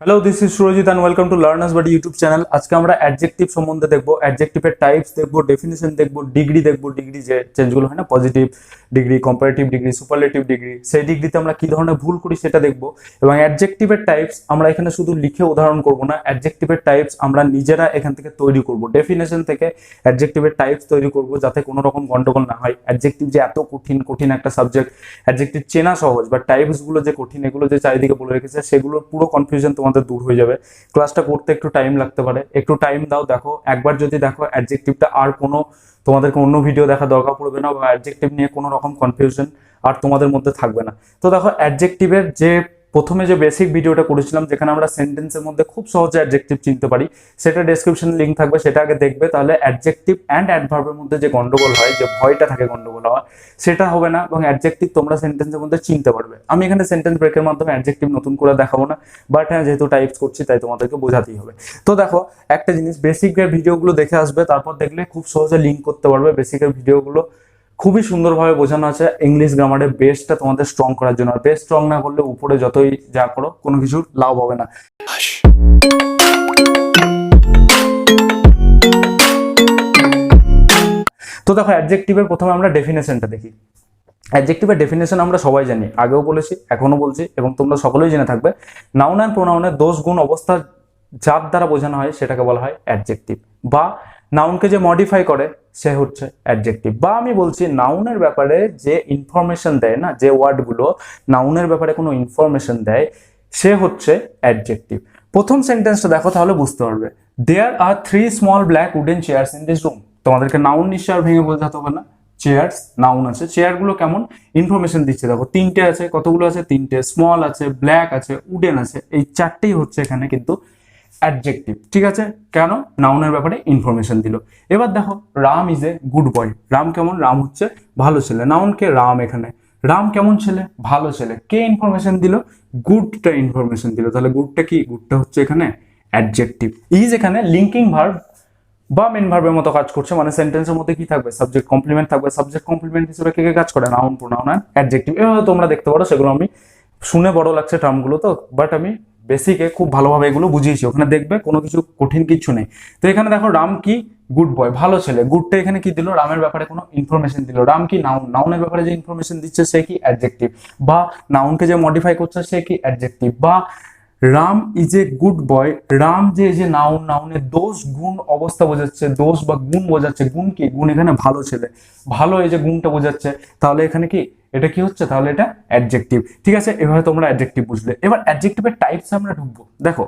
Hello, this is Surajit and welcome to learners buddy YouTube channel. আজকে আমরা adjective সম্বন্ধে দেখবো, অ্যাডজেক্টিভের টাইপস দেখবো, ডেফিনেশন দেখবো, ডিগ্রি দেখবো। ডিগ্রি যে চেঞ্জগুলো হয় না, positive degree, comparative degree, superlative degree, সেই ডিগ্রিতে আমরা কি ধরনের ভুল করি সেটা দেখবো। এবং অ্যাডজেক্টিভের টাইপস আমরা এখানে শুধু লিখে উদাহরণ করব না, অ্যাডজেক্টিভের টাইপস আমরা নিজেরা এখান থেকে তৈরি করব। ডেফিনেশন থেকে অ্যাডজেক্টিভের টাইপস তৈরি করব যাতে কোনো রকম গন্ডগোল না হয়। অ্যাডজেক্টিভ যে এত কঠিন কঠিন একটা সাবজেক্ট, অ্যাডজেক্টিভ চেনা সহজ, বাট টাইপস গুলো যে কঠিন, এগুলো যে চারিদিকে বলে রেখেছে, সেগুলোর পুরো কনফিউশন তোমাদের দূর হয়ে যাবে। ক্লাসটা করতে একটু টাইম লাগতে পারে, একটু টাইম দাও। দেখো, একবার যদি দেখো অ্যাডজেক্টিভটা, আর কোনো তোমাদেরকে অন্য ভিডিও দেখা দরকার পড়বে না, বা অ্যাডজেক্টিভ নিয়ে কোনো রকম কনফিউশন আর তোমাদের মধ্যে থাকবে না। তো দেখো, অ্যাডজেক্টিভের যে প্রথমে যে বেসিক ভিডিওটা করেছিলাম, যেখানে আমরা সেন্টেন্সের মধ্যে খুব সহজে অ্যাডজেক্টিভ চিনতে পারি, সেটা ডেসক্রিপশনে লিঙ্ক থাকবে, সেটা আগে দেখবে। তাহলে অ্যাডজেক্টিভ অ্যান্ড অ্যাডভার্বের মধ্যে যে গন্ডগোল হয়, যে ভয়টা থাকে গন্ডগোল হওয়া, সেটা হবে না, এবং অ্যাডজেক্টিভ তোমরা সেন্টেন্সের মধ্যে চিনতে পারবে। আমি এখানে সেন্টেন্স ব্রেকের মাধ্যমে অ্যাডজেক্টিভ নতুন করে দেখাবো না, বাট হ্যাঁ, যেহেতু টাইপস করছি তাই তোমাদেরকে বোঝাতেই হবে। তো দেখো, একটা জিনিস, বেসিকের ভিডিওগুলো দেখে আসবে, তারপর দেখলে খুব সহজে লিঙ্ক করতে পারবে। বেসিকের ভিডিওগুলো খুবই সুন্দরভাবে বোঝানো আছে ইংলিশ গ্রামারের বেসটা তোমাদের স্ট্রং করার জন্য। আর বেস স্ট্রং না করলে উপরে যতই যা করো কোনো কিছু লাভ হবে না। তো দেখো, অ্যাডজেক্টিভের প্রথমে আমরা ডেফিনেশনটা দেখি। অ্যাডজেক্টিভের ডেফিনেশন আমরা সবাই জানি, আগেও বলেছি, এখনো বলছি, এবং তোমরা সকলেই জেনে থাকবে। নাউন অ্যান্ড প্রোনাউনের দোষ, গুণ, অবস্থা যার দ্বারা বোঝানো হয় সেটাকে বলা হয় অ্যাডজেক্টিভ। বা নাউনকে যে মডিফাই করে সে হচ্ছে অ্যাডজেক্টিভ। বা আমি বলছি, নাউনের ব্যাপারে যে ইনফরমেশন দেয় না, যে ওয়ার্ডগুলো নাউনের ব্যাপারে কোনো ইনফরমেশন দেয়, সে হচ্ছে অ্যাডজেক্টিভ। প্রথম সেন্টেন্সটা দেখো, তাহলে বুঝতে পারবে। There are 3 small black wooden chairs in this room. তোমাদেরকে নাউন নিশ্চয় আর ভেঙে বোঝাতে হবে না। চেয়ার্স নাউন আছে, চেয়ার গুলো কেমন ইনফরমেশন দিচ্ছে দেখো। 3টে আছে, কতগুলো আছে? 3টে। স্মল আছে, ব্ল্যাক আছে, উডেন আছে, এই 4টেই হচ্ছে এখানে কিন্তু অ্যাডজেক্টিভ। ঠিক আছে, কেন? নাউনের ব্যাপারে ইনফরমেশন দিল। এবার দেখো, Ram is a good boy. Ram কেমন? রাম হচ্ছে ভালো ছেলে। নাউনকে রাম, এখানে রাম কেমন ছেলে? ভালো ছেলে। কে ইনফরমেশন দিল? গুডটা ইনফরমেশন দিল। তাহলে গুডটা কি? গুডটা হচ্ছে এখানে অ্যাডজেক্টিভ। ইজ এখানে লিঙ্কিং ভার্ব বা মেন ভার্বের মতো কাজ করছে। মানে সেন্টেন্সের মধ্যে কি থাকবে? সাবজেক্ট কমপ্লিমেন্ট থাকবে। সাবজেক্ট কমপ্লিমেন্ট হিসেবে কে কে কাজ করে? নাউন, প্রোনাউন আর অ্যাডজেক্টিভ। এভাবে তোমরা দেখতে পারো। সেগুলো আমি শুনে বড় লাগছে টার্মগুলো, তো বাট আমি বেসিকে খুব ভালোভাবে এগুলো বুঝিয়েছি। ওখানে দেখবে কোনো কিছু কঠিন কিছু নেই। তো এখানে দেখো, রাম কি? গুড বয়, ভালো ছেলে। গুডটা এখানে কি দিল? রামের ব্যাপারে কোনো ইনফরমেশন দিল। রাম কি? নাউন। নাউনের ব্যাপারে যে ইনফরমেশন দিচ্ছে সে কি? অ্যাডজেক্টিভ। বা নাউনকে যে মডিফাই করছে সে কি? অ্যাডজেক্টিভ। বা Ram is a good boy, Ram যে নাউন, নাউনের দোষ, গুণ, অবস্থা বোঝাচ্ছে। দোষ বা গুণ বোঝাচ্ছে। গুণ কি? গুণ এখানে ভালো ছেলে, ভালো, এই যে গুণটা বোঝাচ্ছে। তাহলে এখানে কি? এটা কি হচ্ছে? তাহলে এটা অ্যাডজেক্টিভ। ঠিক আছে, এভাবে তোমরা অ্যাডজেক্টিভ বুঝলে। এবার অ্যাডজেক্টিভের টাইপস আমরা ঢুকবো। দেখো,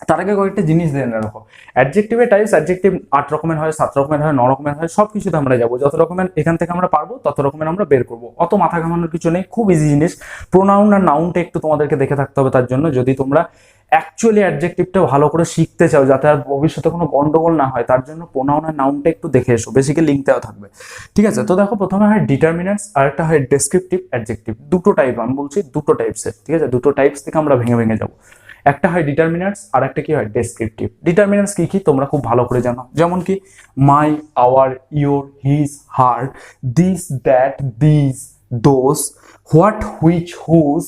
তার আগে কয়েকটা জিনিস জেনে রাখো। অ্যাডজেক্টিভের টাইপস, অ্যাডজেক্টিভ 8 রকমের হয়, 7 রকমের হয়, 9 রকমের হয়। সব কিছুতে আমরা যাবো। যত রকমের এখান থেকে আমরা পারবো তত রকমের আমরা বের করবো। অত মাথা ঘামানোর কিছু নেই, খুব ইজি জিনিস। প্রোনাউন আর নাউনটা একটু তোমাদেরকে দেখে থাকতে হবে তার জন্য, যদি তোমরা অ্যাকচুয়ালি অ্যাডজেক্টিভটা ভালো করে শিখতে চাও, যাতে আর ভবিষ্যতে কোনো গন্ডগোল না হয়, তার জন্য প্রোনাউন আর নাউনটা একটু দেখে এসো। বেসিক্যালি লিঙ্ক দেওয়া থাকবে। ঠিক আছে, তো দেখো, প্রথমে হয় ডিটারমিনান্টস, আর একটা হয় ডেসক্রিপটিভ অ্যাডজেক্টিভ। দুটো টাইপ, আমি বলছি দুটো টাইপসের। ঠিক আছে, দুটো টাইপস থেকে আমরা ভেঙে ভেঙে যাবো। একটা হয় ডিটারমিনান্টস, আর একটা কি হয়? ডেসক্রিপটিভ। ডিটারমিনান্টস কি কি তোমরা খুব ভালো করে জানো, যেমন কি my, our, your, his, her, this, that, this, those, what, which, whose.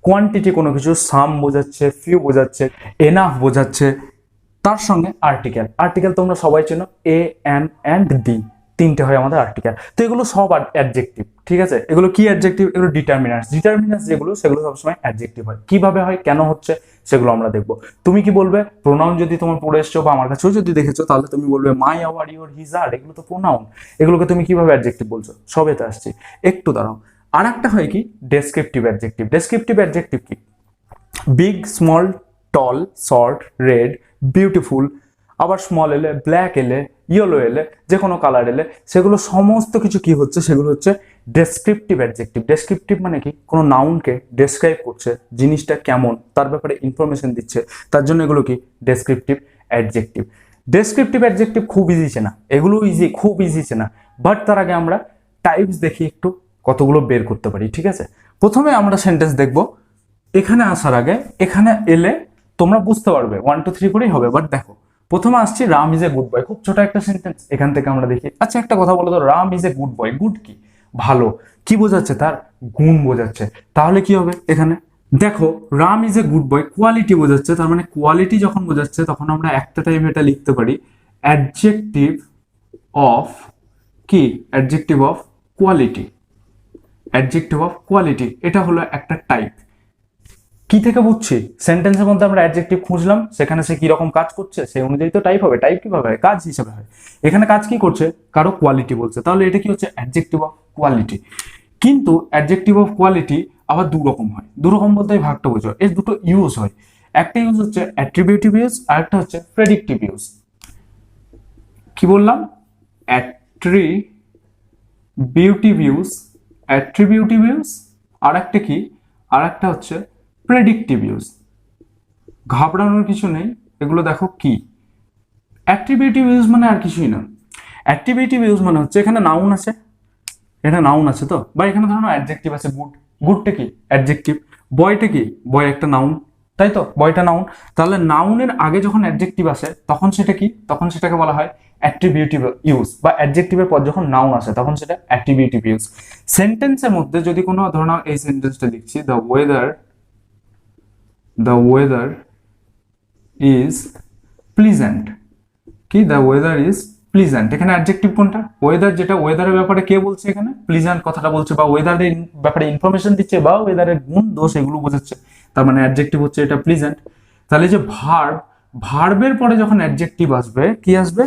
Quantity কোনো কিছু, সাম বোঝাচ্ছে, ফিউ বোঝাচ্ছে, এনাফ বোঝাচ্ছে। তার সঙ্গে আর্টিকেল। আর্টিকেল তোমরা সবাই চেনো, এ, অ্যান, অ্যান্ড দি। 3টে হয় আমাদের আর্টিকেল। তো এগুলো সব অ্যাডজেক্টিভ। ঠিক আছে, এগুলো কি অ্যাডজেক্টিভ? এগুলো ডিটারমিনান্টস। ডিটারমিনান্টস যেগুলো, সেগুলো সবসময় অ্যাডজেক্টিভ হয়। কিভাবে হয়, কেন হচ্ছে, সেগুলো আমরা দেখবো। তুমি কি বলবে? প্রোনাউন যদি তোমার পড়ে এসছো বা আমার কাছেও যদি দেখেছো, তাহলে তুমি বলবে মাই, আওয়ার, ইয়োর, হিজ, হার। এগুলো তো প্রোনাউন। এগুলোকে তুমি কিভাবে অ্যাডজেক্টিভ বলছো? সবেতে আসছি, একটু দাঁড়াও। আর একটা হয় কি? Descriptive adjective. ডেসক্রিপটিভ অ্যাডজেক্টিভ কি? বিগ, স্মল, টল, শর্ট, রেড, বিউটিফুল। আবার স্মল এলে, ব্ল্যাক এলে, ইয়েলো এলে, যে কোনো কালার এলে, সেগুলো সমস্ত কিছু কি হচ্ছে? সেগুলো হচ্ছে ডেসক্রিপটিভ অ্যাডজেক্টিভ। ডেসক্রিপটিভ মানে কি? কোনো নাউনকে ডেসক্রাইব করছে, জিনিসটা কেমন তার ব্যাপারে ইনফরমেশন দিচ্ছে, তার জন্য এগুলো কি? Descriptive adjective. ডেসক্রিপটিভ অ্যাডজেক্টিভ খুব ইজি চেনা, এগুলো ইজি, খুব ইজি চেনা। বাট তার আগে আমরা টাইপস দেখি একটু, কতগুলো বের করতে পারি। ঠিক আছে, প্রথমে আমরা সেন্টেন্স দেখবো। এখানে আসার আগে, এখানে এলে তোমরা বুঝতে পারবে 1 2 3 করেই হবে। বাট দেখো, প্রথমে আসছি Ram is a good boy. খুব ছোট একটা সেন্টেন্স, এখান থেকে আমরা দেখি। আচ্ছা, একটা কথা বলো তো, Ram is a good boy, good কি? ভালো। কি বোঝাচ্ছে? তার গুণ বোঝাচ্ছে। তাহলে কি হবে এখানে? দেখো Ram is a good boy, quality বোঝাচ্ছে, তার মানে কোয়ালিটি যখন বোঝাচ্ছে তখন আমরা একটা টাইম এটা লিখতে পারি অ্যাডজেক্টিভ অফ কি, adjective of quality, adjective of quality এটা হলো একটা টাইপ। কি থেকে বুঝছি, সেন্টেন্সের মধ্যে আমরা অ্যাডজেক্টিভ খুঁজলাম, সেখানে সে কি রকম কাজ করছে সেই অনুযায়ী তো টাইপ হবে। টাইপ কিভাবে হয়, কাজ হিসাবে হয়। এখানে কাজ কি করছে, কারো কোয়ালিটি বলছে, তাহলে এটা কি হচ্ছে অ্যাডজেক্টিভ অফ কোয়ালিটি। কিন্তু অ্যাডজেক্টিভ অফ কোয়ালিটি আবার দু রকম হয়, দু রকম বলতে এই ভাগটা বোঝো, এর দুটো ইউজ হয়। একটা ইউজ হচ্ছে অ্যাট্রিবিউটিভ ইউজ, আর একটা হচ্ছে প্রেডিক্টিভ ইউজ। কি বললাম, অ্যাট্রিবিউটিভ ইউজ, অ্যাট্রিবিউটিভ ইউজ, আর একটা কি, আর একটা হচ্ছে প্রেডিক্টিভ ইউজ। ঘাবড়ানোর কিছু নেই, এগুলো দেখো কি। অ্যাট্রিবিউটিভ ইউজ মানে আর কিছুই না, অ্যাট্রিবিউটিভ ইউজ মানে হচ্ছে এখানে নাউন আছে, এটা নাউন আছে তো, বা এখানে ধরো অ্যাডজেক্টিভ আছে গুড, গুডটা কি অ্যাডজেক্টিভ, বয়টা কি, বয় একটা নাউন, তাই তো, বয়টা নাউন। তাহলে নাউনের আগে যখন অ্যাডজেক্টিভ আসে তখন সেটা কি, তখন সেটাকে বলা হয় অ্যাট্রিবিউটিভ ইউজ, বা অ্যাডজেক্টিভের পর যখন নাউন আসে তখন সেটা অ্যাট্রিবিউটিভ ইউজ। সেন্টেন্সের মধ্যে যদি কোনো ধরো এই সেন্টেন্সটা লিখছি, দ্য ওয়েদার ইজ প্লিজেন্ট, কি দ্য ওয়েদার ইজ প্লিজেন্ট, এখানে অ্যাডজেক্টিভ কোনটা, ওয়েদার, যেটা ওয়েদারের ব্যাপারে কে বলছে এখানে, প্লিজেন্ট কথাটা বলছে, বা ওয়েদারের ব্যাপারে ইনফরমেশন দিচ্ছে, বা ওয়েদারের গুণ দোষ এগুলো বোঝাচ্ছে, তার মানে অ্যাডজেক্টিভ হচ্ছে এটা প্লিজেন্ট। তাহলে যে ভার্ব, ভার্বের পরে যখন অ্যাডজেক্টিভ আসবে, কি আসবে,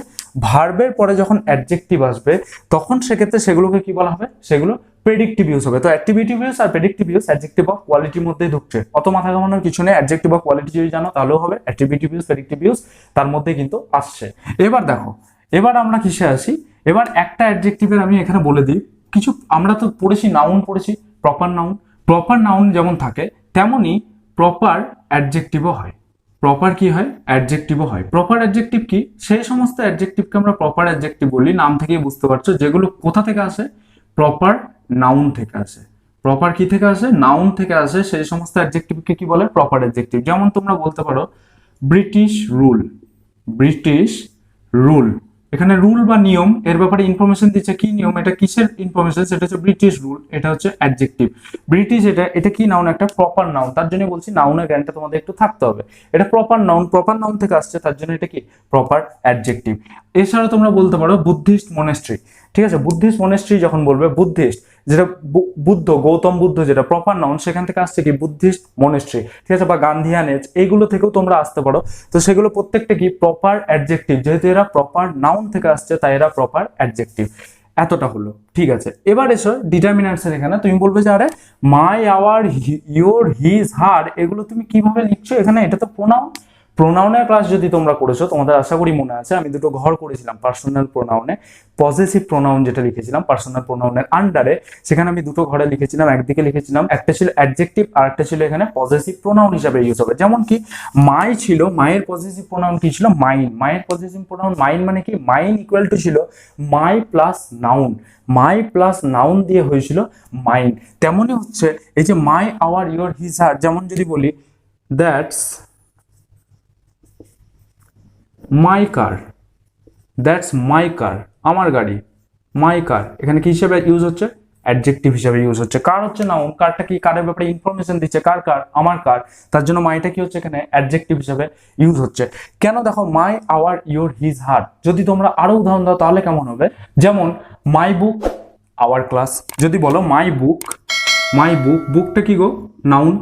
ভার্বের পরে যখন অ্যাডজেক্টিভ আসবে তখন সেক্ষেত্রে সেগুলোকে কি বলা হবে, সেগুলো প্রেডিক্টিভ ইউজ হবে। তো অ্যাট্রিবিউটিভ ইউজ আর প্রেডিক্টিভ ইউজ অ্যাডজেক্টিভ অফ কোয়ালিটির মধ্যেই ঢুকছে, অত মাথা ঘামানোর কিছু নেই। অ্যাডজেক্টিভ অফ কোয়ালিটি যদি জানো তাহলেও হবে, অ্যাট্রিবিউটিভ ইউজ প্রেডিক্টিভ ইউজ তার মধ্যে কিন্তু আসছে। এবার দেখো, এবার আমরা কিসে আসি, এবার একটা অ্যাডজেক্টিভের আমি এখানে বলে দিই কিছু। আমরা তো পড়েছি নাউন, পড়েছি প্রপার নাউন, প্রপার নাউন যেমন থাকে তেমনি প্রপার অ্যাডজেক্টিভও হয়। প্রপার কি হয়, অ্যাডজেক্টিভও হয়। প্রপার অ্যাডজেক্টিভ কি, সেই সমস্ত অ্যাডজেক্টিভকে আমরা প্রপার অ্যাডজেক্টিভ বলি, নাম থেকেই বুঝতে পারছো, যেগুলো কোথা থেকে আসে, প্রপার নাউন থেকে আসে। প্রপার কি থেকে আসে, নাউন থেকে আসে, সেই সমস্ত অ্যাডজেক্টিভকে কি বলে, প্রপার অ্যাডজেক্টিভ। যেমন তোমরা বলতে পারো ব্রিটিশ রুল, ব্রিটিশ রুল, এখানে রুল বা নিয়ম এর ব্যাপারে ইনফরমেশন দিচ্ছে, কি নিয়ম, এটা কিসের ইনফরমেশন, সেটা হচ্ছে ব্রিটিশ রুল, এটা হচ্ছে অ্যাডজেক্টিভ। ব্রিটিশ এটা এটা কি নাউন, একটা প্রপার নাউন, তার জন্য বলছি নাউনের জ্ঞানটা তোমাদের একটু থাকতে হবে। এটা প্রপার নাউন, প্রপার নাউন থেকে আসছে, তার জন্য এটা কি প্রপার অ্যাডজেক্টিভ। এছাড়া তোমরা বলতে পারো বুদ্ধিস্ট মনেস্ট্রি, ঠিক আছে, বুদ্ধিস্ট মনেস্ট্রি যখন বলবে, বুদ্ধিস্ট যেটা বুদ্ধ, গৌতম বুদ্ধ যেটা প্রপার নাউন, সেখান থেকে আসছে কি বুদ্ধিস্ট মনেস্ট্রি, ঠিক আছে, বা গান্ধিয়ান এজ, এইগুলো থেকেও তোমরা আসতে পারো। তো সেগুলো প্রত্যেকটা কি প্রপার অ্যাডজেক্টিভ, যেহেতু এরা প্রপার নাউন থেকে আসছে তাই এরা প্রপার অ্যাডজেক্টিভ। এতটা হলো, ঠিক আছে। এবার এসো ডিটারমিনান্টস এর, এখানে তুমি বলবে যে আরে মাই, আওয়ার, ইয়োর, হিজ, হার, এগুলো তুমি কিভাবে লিখছো, এখানে এটা তো প্রোনাউন। প্রোনাউনের ক্লাস যদি তোমরা করেছো তোমাদের আশা করি মনে আছে, আমি দুটো ঘর করেছিলাম পার্সোনাল প্রোনাউনে, পজেসিভ প্রোনাউন যেটা লিখেছিলাম পার্সোনাল প্রোনাউনের আন্ডারে, সেখানে আমি দুটো ঘরে লিখেছিলাম, একদিকে লিখেছিলাম একটা ছিল অ্যাডজেক্টিভ আর একটা ছিল এখানে পজেসিভ প্রোনাউন হিসাবে ইউজ হবে। যেমন কি মাই ছিল, মায়ের পজেসিভ প্রোনাউন কি ছিল, মাইন, মায়ের পজেসিভ প্রোনাউন মাইন, মানে কি মাইন ইকুয়াল টু ছিল মাই প্লাস নাউন, মাই প্লাস নাউন দিয়ে হয়েছিল মাইন। তেমনই হচ্ছে এই যে মাই, আওয়ার, ইয়োর, হিজ, হার, যেমন যদি বলি that's my car, that's my কার, আমার গাড়ি, মাই কার, এখানে কি হিসেবে ইউজ হচ্ছে, অ্যাডজেক্টিভ হিসেবে ইউজ হচ্ছে। কার হচ্ছে নাউন, কারটা কি কারের ব্যাপারে ইনফরমেশন দিচ্ছে, কার কার, আমার কার, তার জন্য মাইটা কি হচ্ছে এখানে অ্যাডজেক্টিভ হিসেবে ইউজ হচ্ছে। কেন, দেখো মাই, আওয়ার, ইয়োর, হিজ, হার, যদি তোমরা আরো উদাহরণ দাও তাহলে কেমন হবে, যেমন মাই বুক, আওয়ার ক্লাস, যদি বলো মাই বুক, মাই বুক, বুকটা কি গো নাউন,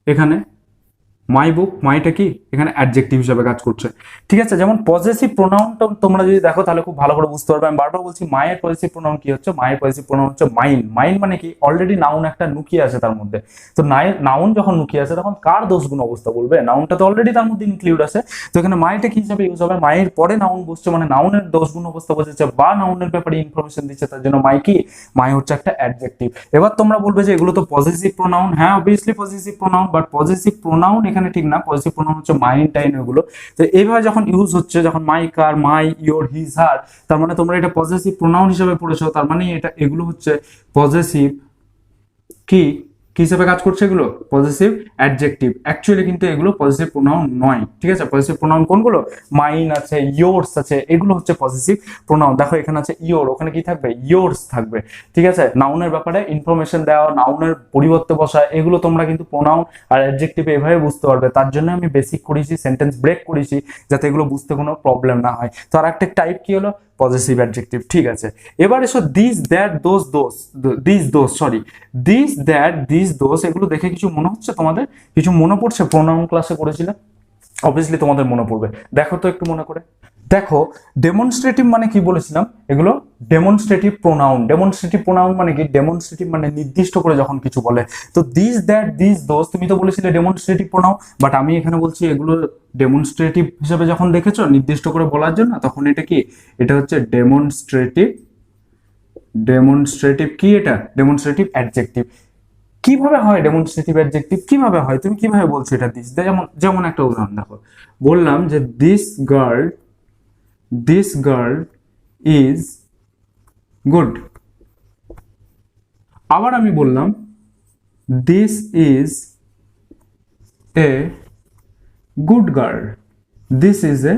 এখানে মাই বুক, মাইটা কি এখানে অ্যাডজেক্টিভ হিসেবে কাজ করছে, ঠিক আছে। যেমন পজেসিভ প্রোনাউনটা তোমরা যদি দেখো তাহলে খুব ভালো করে বুঝতে পারবে। আমি বারবার বলছি মায়ের পজেসিভ প্রোনাউন কি হচ্ছে, মায়ের পজেসিভ প্রোনাউন হচ্ছে মাইন। মাইন মানে কি অলরেডি নাউন একটা লুকিয়ে আছে তার মধ্যে, তো নাউন যখন লুকিয়ে আছে তখন কার দোষগুণ অবস্থা বলবে, নাউনটা তো অলরেডি তার মধ্যে ইনক্লুড আছে, তো এখানে মাইটা কি হিসাবে ইউজ হবে, মায়ের পরে নাউন বসছে মানে নাউনের দোষগুণ অবস্থা বোঝাচ্ছে বা নাউনের ব্যাপারে ইনফরমেশন দিচ্ছে, তার জন্য মাই কি, মাই হচ্ছে একটা অ্যাডজেক্টিভ। এবার তোমরা বলবে যে এগুলো তো পজেসিভ প্রোনাউন, হ্যাঁ obviously possessive pronoun, but possessive pronoun এখানে ঠিক না, পজেসিভ প্রোনাউন হচ্ছে মাইন টাইন এগুলো। তো এইভাবে যখন ইউজ হচ্ছে, যখন মাই কার, মাই, ইয়োর, হিজ, হার, তার মানে তোমরা এটা পজেসিভ প্রোনাউন হিসেবে পড়েছো, তার মানে এটা এগুলো হচ্ছে পজেসিভ কি কি হিসেবে কাজ করছে এগুলো? Positive adjective. অ্যাকচুয়ালি কিন্তু এগুলো পজিটিভ প্রোনাউন নয়, ঠিক আছে? পজিটিভ প্রোনাউন কোনগুলো? মাইন আছে, ইয়োরস আছে, এগুলো হচ্ছে পজিটিভ প্রোনাউন। দেখো এখানে আছে ইয়োর, ওখানে কি থাকবে? ইয়োরস থাকবে, ঠিক আছে? নাউনের ব্যাপারে ইনফরমেশন দেওয়া, নাউনের পরিবর্তে বসা, এগুলো তোমরা কিন্তু প্রোনাউন আর অ্যাডজেক্টিভ এভাবে বুঝতে পারবে। তার জন্য আমি বেসিক করেছি, সেন্টেন্স ব্রেক করেছি, যাতে এগুলো বুঝতে কোনো প্রবলেম না হয়। তো আর একটা টাইপ কি হলো? পজিটিভ অ্যাডজেক্টিভ, ঠিক আছে? এবার এসো this that those this that this those, এগুলো দেখে কিছু মনে হচ্ছে তোমাদের? কিছু মনে পড়ছে? প্রোনাউন ক্লাসে করেছিলে, অবভিয়াসলি তোমাদের মনে পড়বে। দেখো তো একটু মনে করে। দেখো ডেমনস্ট্রেটিভ মানে কি বলেছিলাম? এগুলো ডেমনস্ট্রেটিভ প্রোনাউন। ডেমনস্ট্রেটিভ প্রোনাউন মানে কি? ডেমনস্ট্রেটিভ মানে নির্দিষ্ট করে যখন কিছু বলে। তো দিস দ্যাট দিস দোজ, তুমি তো বলেছিলে ডেমনস্ট্রেটিভ প্রোনাউন, বাট আমি এখানে বলছি এগুলো ডেমনস্ট্রেটিভ হিসেবে যখন দেখেছো নির্দিষ্ট করে বলার জন্য, তখন এটা কি? এটা হচ্ছে ডেমনস্ট্রেটিভ। ডেমনস্ট্রেটিভ কি? এটা ডেমনস্ট্রেটিভ অ্যাডজেক্টিভ। কিভাবে হয় ডেমনস্ট্রেটিভ অ্যাডজেক্টিভ? কিভাবে হয়? তুমি কিভাবে বলছো এটা দিস? যেমন যেমন একটা উদাহরণ দেখো, বললাম যে দিস গার্ল ইজ গুড। আবার আমি বললাম this is a good girl. This is a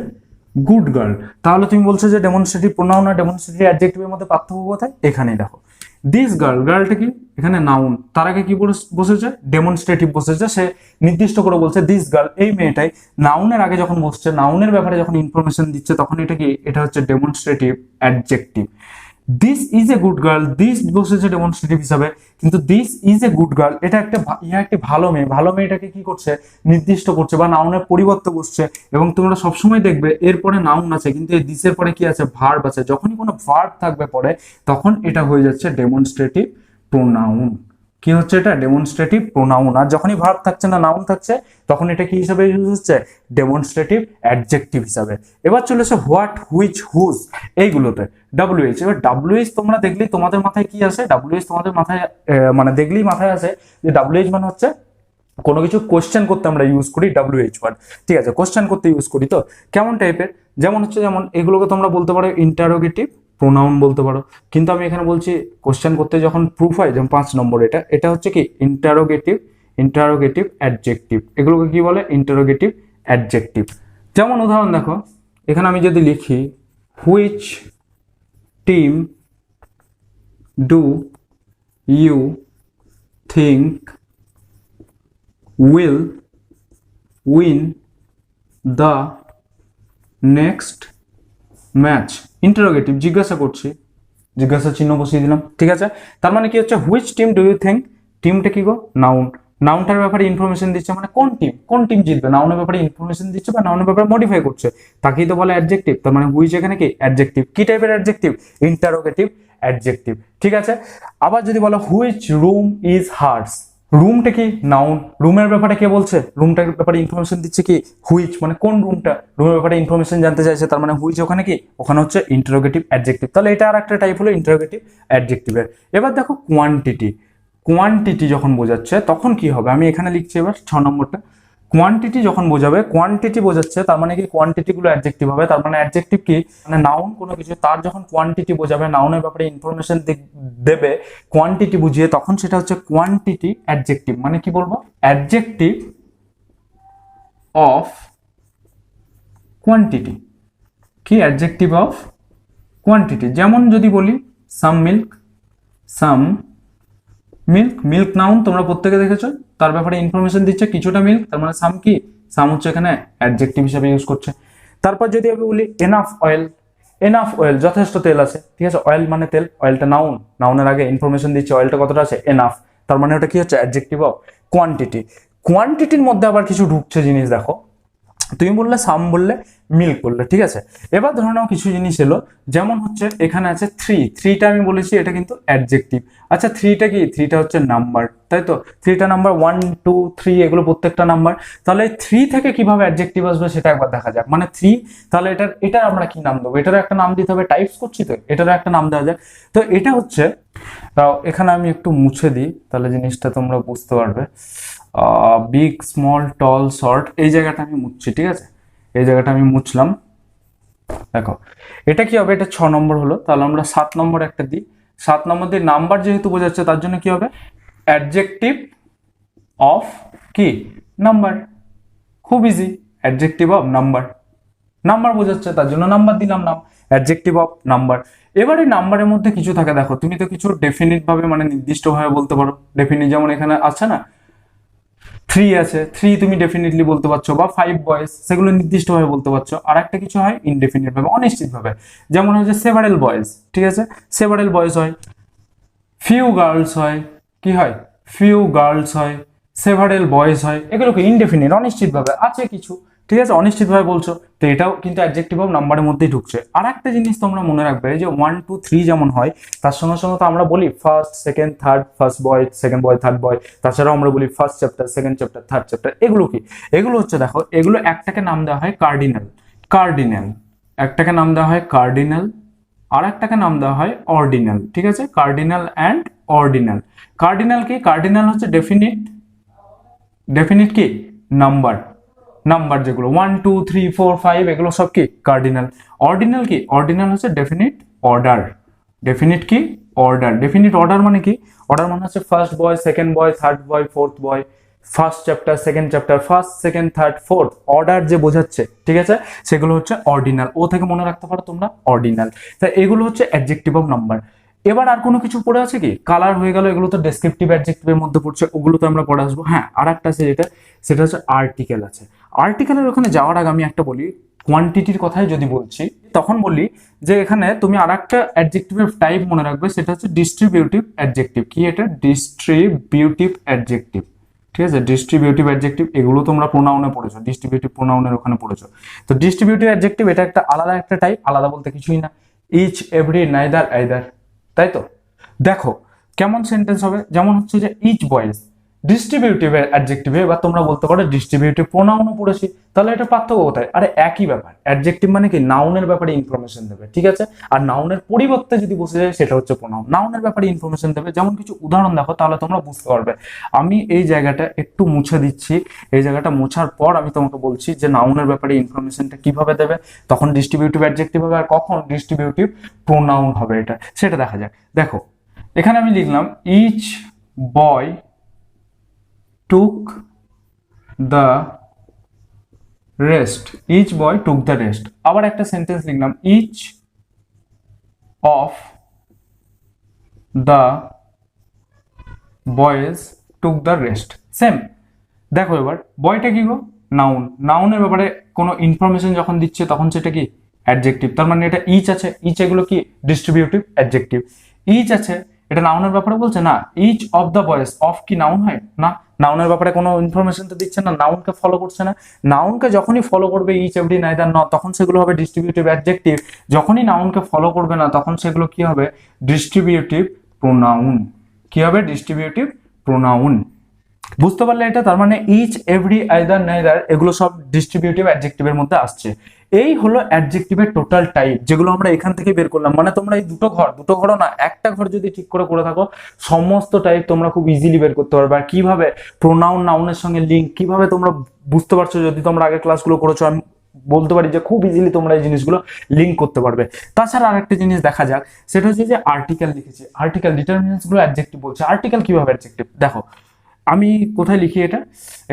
good girl. তাহলে তুমি বলছো যে ডেমনস্ট্রেটিভ প্রোনাউন আর ডেমনস্ট্রেটিভ অ্যাডজেক্টিভের মধ্যে পার্থক্য কোথায়? এখানেই দেখো, দিস গার্ল, গার্লটা কি? এখানে নাউন, তার আগে কি বসেছে? ডেমনস্ট্রেটিভ বসেছে। সে নির্দিষ্ট করে বলছে দিস গার্ল, এই মেয়েটাই। নাউনের আগে যখন বসছে, নাউনের ব্যাপারে যখন ইনফরমেশন দিচ্ছে, তখন এটা কি? এটা হচ্ছে demonstrative adjective. This is a good girl, this বসেছে ডেমনস্ট্রেটিভ হিসাবে, কিন্তু this is a good girl, এটা ইহা একটি ভালো মেয়ে। ভালো মেয়েটাকে কি করছে? নির্দিষ্ট করছে, বা নাউনের পরিবর্তে বসছে। এবং তোমরা সবসময় দেখবে এরপরে নাউন আছে, কিন্তু এই দিসের পরে কি আছে? ভার্ব আছে। যখনই কোনো ভার্ব থাকবে পরে, তখন এটা হয়ে যাচ্ছে ডেমনস্ট্রেটিভ প্রোনাউন। কি হচ্ছে? এটা ডেমনস্ট্রেটিভ প্রোনাউন। আর যখনই ভার্ব থাকছে না, নাউন থাকছে, তখন এটা কি হিসাবে ইউজ হচ্ছে? ডেমনস্ট্রেটিভ অ্যাডজেক্টিভ হিসাবে। এবার চলে এসে হোয়াট, হুইচ, হুজ, এইগুলোতে ডাব্লিউএইচ। এবার ডাব্লিউএইচ তোমরা দেখলেই তোমাদের মাথায় কি আসে? ডাব্লিউএইচ তোমাদের মাথায় মানে দেখলেই মাথায় আসে যে ডাব্লিউএইচ মানে হচ্ছে কোনো কিছু কোশ্চেন করতে আমরা ইউজ করি ডাব্লিউএইচ ওয়ার্ড, ঠিক আছে? কোশ্চেন করতে ইউজ করি। তো কেমন টাইপের? যেমন হচ্ছে, যেমন এগুলোকে তোমরা বলতে পারো ইন্টারোগেটিভ প্রোনাউন বলতে পারো। কিন্তু আমি এখানে বলছি কোশ্চেন করতে যখন প্রুফ হয়, যেমন 5 নম্বর, এটা হচ্ছে কি? Interrogative adjective. এগুলোকে কি বলে? Interrogative adjective. যেমন উদাহরণ দেখো, এখানে আমি যদি লিখি which team do you think will win the next match, interrogative, জিজ্ঞাসা করছি, জিজ্ঞাসা চিহ্ন বসিয়ে দিলাম, ঠিক আছে? তার মানে কি হচ্ছে? Which team do you think, টিমটা কি গো? নাউন। নাউনটার ব্যাপারে ইনফরমেশন দিচ্ছে, মানে কোন টিম জিতবে, নাউনের ব্যাপারে ইনফরমেশন দিচ্ছে বা নাউনের ব্যাপারে মডিফাই করছে, তাকেই তো বলে অ্যাডজেক্টিভ। তার মানে হুইচ এখানে কি? অ্যাডজেক্টিভ। কি টাইপের অ্যাডজেক্টিভ? ইন্টারোগেটিভ অ্যাডজেক্টিভ, ঠিক আছে? আবার যদি বলো হুইচ রুম ইজ হার্স, রুমটা কি? নাউন। রুমের ব্যাপারে কে বলছে? রুমটার ব্যাপারে ইনফরমেশন দিচ্ছে কি? হুইচ, মানে কোন রুমটা, রুমের ব্যাপারে ইনফরমেশন জানতে চাইছে, তার মানে হুইচ ওখানে কি? ওখানে হচ্ছে ইন্টারোগেটিভ অ্যাডজেক্টিভ। তাহলে এটা আর একটা টাইপ হলো ইন্টারোগেটিভ অ্যাডজেক্টিভের। এবার দেখো কোয়ান্টিটি যখন বোঝাচ্ছে, তখন কি হবে? আমি এখানে লিখছি এবার 6 নম্বরটা। কোয়ান্টিটি যখন বোঝাবে, কোয়ান্টিটি বোঝাচ্ছে, তার মানে কি? কোয়ান্টিটি গুলো অ্যাডজেক্টিভ হবে। তার মানে অ্যাডজেক্টিভ কি? মানে নাউন কোনো কিছু, তার যখন কোয়ান্টিটি বোঝাবে, নাউনের ব্যাপারে ইনফরমেশন দেবে কোয়ান্টিটি বুঝিয়ে, তখন সেটা হচ্ছে কোয়ান্টিটি অ্যাডজেক্টিভ। মানে কি বলবো? Adjective of quantity. কি? Adjective of quantity. যেমন যদি বলি সাম মিল্ক নাউন, তোমরা প্রত্যেকে দেখেছো, তার ব্যাপারে ইনফরমেশন দিচ্ছে কিছুটা মিল্ক, তার মানে সাম কি? সাম হচ্ছে এখানে অ্যাডজেক্টিভ হিসেবে ইউজ করছে। তারপর যদি আমি বলি এনাফ অয়েল, যথেষ্ট তেল আছে, ঠিক আছে? অয়েল মানে তেল, অয়েলটা নাউন, নাউনের আগে ইনফরমেশন দিচ্ছে অয়েলটা কতটা আছে? এনাফ। তার মানে ওটা কি হচ্ছে? Adjective of quantity. কোয়ান্টিটির মধ্যে আবার কিছু ঢুকছে জিনিস, দেখো তুমি বললে সাম, বললে মিল্ক বললে, ঠিক আছে? এবার ধরে নাও কিছু জিনিস এলো, যেমন হচ্ছে এখানে আছে থ্রিটা আমি বলেছি এটা কিন্তু অ্যাডজেক্টিভ। আচ্ছা থ্রিটা কি? থ্রিটা হচ্ছে নাম্বার, তাই তো? থ্রিটা নাম্বার 1 2 3 এগুলো প্রত্যেকটা নাম্বার। তাহলে 3 থেকে কিভাবে অ্যাডজেক্টিভ আসবে সেটা একবার দেখা যাক। মানে 3, তাহলে এটা আমরা কি নাম দেবো? এটারও একটা নাম দিতে হবে, টাইপস করছি তো, এটারও একটা নাম দেওয়া যায়। তো এটা হচ্ছে, তাও এখানে আমি একটু মুছে দিই, তাহলে জিনিসটা তোমরা বুঝতে পারবে। বিগ, স্মল, টল, শর্ট, এই জায়গাটা আমি মুছছি, ঠিক আছে? এই জায়গাটা আমি মুছলাম। দেখো এটা কি হবে? এটা 6 নম্বর হলো। তাহলে আমরা 7 নম্বর একটা দিই। 7 নম্বর দিয়ে নাম্বার যেহেতু বোঝাচ্ছে, তার জন্য কি হবে? অ্যাডজেক্টিভ অফ কি নাম্বার, খুব easy, adjective of number, number বোঝাচ্ছে তার জন্য নাম্বার দিলাম নাম, অ্যাডজেক্টিভ অফ নাম্বার। এবারে নাম্বারের মধ্যে কিছু থাকে, দেখো তুমি তো কিছু ডেফিনিট ভাবে মানে নির্দিষ্ট ভাবে বলতে পারো, ডেফিনিট যেমন এখানে আছে না 3 আছে, 3 তুমি ডেফিনেটলি বলতে পারছো, বা 5 বয়েজ, সেগুলো নির্দিষ্ট ভাবে বলতে পারছো। আর একটা কিছু হয় ইনডেফিনিট ভাবে, অনিশ্চিত ভাবে, যেমন হচ্ছে সেভারেল বয়েজ, ঠিক আছে, সেভারেল বয়েজ হয়, ফিউ গার্লস হয়, কি হয় ফিউ গার্লস হয়, সেভারেল বয়েজ হয়, এগুলোকে ইনডেফিনিট অনিশ্চিত ভাবে আছে কিছু, ঠিক আছে, অনিশ্চিত ভাবে বলছো, তো এটাও কিন্তু অ্যাডজেক্টিভ অফ নাম্বারের মধ্যেই ঢুকছে। আর একটা জিনিস তোমরা মনে রাখবে যে 1 2 3 যেমন হয়, তার সঙ্গে সঙ্গে তো আমরা বলি first second third, first boy second boy third বয়, তাছাড়াও আমরা বলি first chapter second chapter third chapter. এগুলো কি, এগুলো হচ্ছে দেখো, এগুলো একটাকে নাম দেওয়া হয় কার্ডিনাল, কার্ডিনাল একটাকে নাম দেওয়া হয় কার্ডিনাল, আর একটাকে নাম দেওয়া হয় অর্ডিনাল, ঠিক আছে, কার্ডিনাল অ্যান্ড অর্ডিনাল। কার্ডিনাল কি, কার্ডিনাল হচ্ছে ডেফিনিট, ডেফিনিট কি নাম্বার, নাম্বার যেগুলো 1 2 3 4 5 এগুলো সব কি কার্ডিনাল। অর্ডিনাল কি, অর্ডিনাল হচ্ছে ডেফিনিট অর্ডার, ডেফিনিট কি অর্ডার, ডেফিনিট অর্ডার মানে কি, অর্ডার মানে হচ্ছে first boy second boy third boy fourth boy, first chapter second chapter, first second third fourth, order যে বোঝাচ্ছে, ঠিক আছে, সেগুলো হচ্ছে অর্ডিনাল, ও থেকে মনে রাখতে পারো তোমরা অর্ডিনাল। তাই এগুলো হচ্ছে অ্যাডজেক্টিভ অফ নাম্বার। এবার আর কোনো কিছু পড়ে আছে কি, কালার হয়ে গেল, এগুলো তো ডেসক্রিপটিভ অ্যাডজেক্টিভের মধ্যে পড়ছে, ওগুলো তো আমরা পড়ে আসবো। হ্যাঁ, আর একটা আছে যেটা, সেটা হচ্ছে আর্টিকেল আছে। আর্টিকেলের ওখানে যাওয়ার আগে আমি একটা বলি, কোয়ান্টিটির কথাই যদি বলছি তখন বলি যে এখানে তুমি আর একটা অ্যাডজেক্টিভের টাইপ মনে রাখবে, সেটা হচ্ছে ডিস্ট্রিবিউটিভ অ্যাডজেক্টিভ। কি এটা, ডিস্ট্রিবিউটিভ অ্যাডজেক্টিভ, ঠিক আছে, ডিস্ট্রিবিউটিভ অ্যাডজেক্টিভ, এগুলো তোমরা প্রোনাউনে পড়েছো, ডিস্ট্রিবিউটিভ প্রোনাউনের ওখানে পড়েছো। তো ডিস্ট্রিবিউটিভ অ্যাডজেক্টিভ এটা একটা আলাদা একটা টাইপ, আলাদা বলতে কিছুই না, ইচ এভরি নাইদার আইদার, তাই তো। দেখো কেমন সেন্টেন্স হবে, যেমন হচ্ছে যে ইচ বয়েজ ডিস্ট্রিবিউটিভ অ্যাডজেক্টিভে, এবার তোমরা বলতে পারো ডিস্ট্রিবিউটিভ প্রোনাউনও পড়েছি, তাহলে এটা পার্থক্য কোথায়, আরে একই ব্যাপার, অ্যাডজেক্টিভ মানে কি নাউনের ব্যাপারে ইনফরমেশন দেবে, ঠিক আছে, আর নাউনের পরিবর্তে যদি বসে যায় সেটা হচ্ছে প্রোনাউন, নাউনের ব্যাপারে ইনফরমেশন দেবে। যেমন কিছু উদাহরণ দেখো তাহলে তোমরা বুঝতে পারবে। আমি এই জায়গাটা একটু মুছে দিচ্ছি, এই জায়গাটা মোছার পর আমি তোমাকে বলছি যে নাউনের ব্যাপারে ইনফরমেশনটা কিভাবে দেবে, তখন ডিস্ট্রিবিউটিভ অ্যাডজেক্টিভ হবে, আর কখন ডিস্ট্রিবিউটিভ প্রোনাউন হবে, এটা সেটা দেখা যাক। দেখো এখানে আমি লিখলাম each boy took the rest, each boy took the rest. আবার একটা সেন্টেন্স লিখলাম each of the boys took the rest, same. দেখো এবার বয়টা কি গো, নাউন, নাউনের ব্যাপারে কোনো ইনফরমেশন যখন দিচ্ছে তখন সেটা কি অ্যাডজেক্টিভ, তার মানে এটা ইচ আছে, ইচ এগুলো কি ডিস্ট্রিবিউটিভ অ্যাডজেক্টিভ। ইচ আছে, এটা নাউনের ব্যাপারে বলছে না, each of the boys, of কি নাউন হয় না, নাউনের ব্যাপারে কোনো ইনফরমেশন তো দিচ্ছে না, নাউনকে ফলো করছে না, নাউনকে যখনই ফলো করবে ইচ এভরি নাইদার নট, তখন সেগুলো হবে ডিস্ট্রিবিউটিভ অ্যাডজেক্টিভ, যখনই নাউনকে ফলো করবে না তখন সেগুলো কি হবে ডিস্ট্রিবিউটিভ প্রোনাউন, কি হবে ডিস্ট্রিবিউটিভ প্রোনাউন। বুঝতে পারলে এটা, তার মানে ইচ এভরি আইদার নাইদার এগুলো সব ডিস্ট্রিবিউটিভ অ্যাডজেক্টিভের মধ্যে আসছে। এই হলো অ্যাডজেক্টিভের টোটাল টাইপ, যেগুলো আমরা এখান থেকে বের করলাম। মানে তোমরা এই দুটো ঘর না, একটা ঘর যদি ঠিক করে থাকো, সমস্ত টাইপ তোমরা খুব ইজিলি বের করতে পারবে। আর কিভাবে প্রোনাউন নাউনের সঙ্গে লিঙ্ক কিভাবে তোমরা বুঝতে পারছো, যদি তোমরা আগে ক্লাসগুলো করেছো, আমি বলতে পারি যে খুব ইজিলি তোমরা এই জিনিসগুলো লিঙ্ক করতে পারবে। তাছাড়া আরেকটা জিনিস দেখা যাক, সেটা হচ্ছে যে আর্টিকেল লিখেছি, আর্টিকেল ডিটারমিনেন্টস গুলো অ্যাডজেক্টিভ বলছে, আর্টিকেল কিভাবে অ্যাডজেক্টিভ, দেখো আমি কোথায় লিখি এটা,